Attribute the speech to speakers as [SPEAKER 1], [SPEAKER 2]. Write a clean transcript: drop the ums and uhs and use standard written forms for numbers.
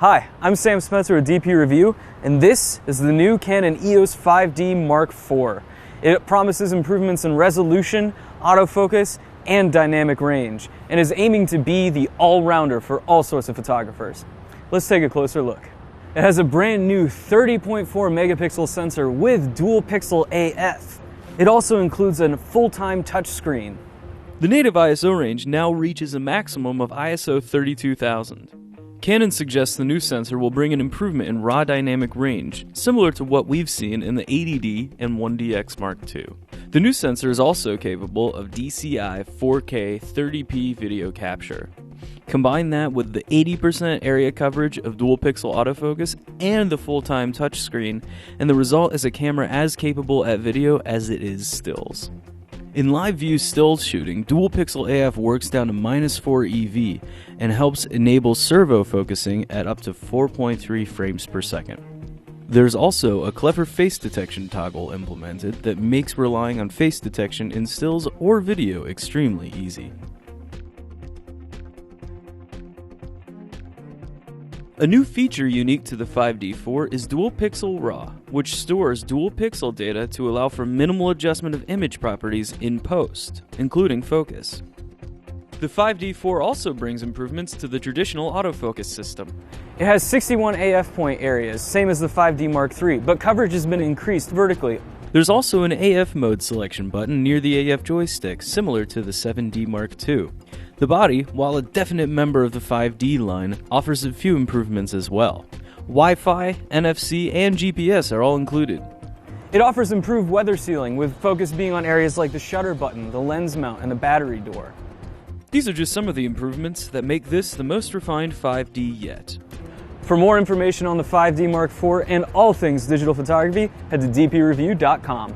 [SPEAKER 1] Hi, I'm Sam Spencer with DP Review, and this is the new Canon EOS 5D Mark IV. It promises improvements in resolution, autofocus, and dynamic range, and is aiming to be the all-rounder for all sorts of photographers. Let's take a closer look. It has a brand new 30.4 megapixel sensor with dual pixel AF. It also includes a full-time touchscreen.
[SPEAKER 2] The native ISO range now reaches a maximum of ISO 32,000. Canon suggests the new sensor will bring an improvement in raw dynamic range, similar to what we've seen in the 80D and 1DX Mark II. The new sensor is also capable of DCI 4K 30p video capture. Combine that with the 80% area coverage of dual pixel autofocus and the full-time touchscreen, and the result is a camera as capable at video as it is stills. In live view stills shooting, dual pixel AF works down to -4 EV and helps enable servo focusing at up to 4.3 frames per second. There's also a clever face detection toggle implemented that makes relying on face detection in stills or video extremely easy. A new feature unique to the 5D4 is Dual Pixel RAW, which stores dual pixel data to allow for minimal adjustment of image properties in post, including focus. The 5D4 also brings improvements to the traditional autofocus system.
[SPEAKER 1] It has 61 AF point areas, same as the 5D Mark III, but coverage has been increased vertically.
[SPEAKER 2] There's also an AF mode selection button near the AF joystick, similar to the 7D Mark II. The body, while a definite member of the 5D line, offers a few improvements as well. Wi-Fi, NFC, and GPS are all included.
[SPEAKER 1] It offers improved weather sealing, with focus being on areas like the shutter button, the lens mount, and the battery door.
[SPEAKER 2] These are just some of the improvements that make this the most refined 5D yet.
[SPEAKER 1] For more information on the 5D Mark IV and all things digital photography, head to dpreview.com.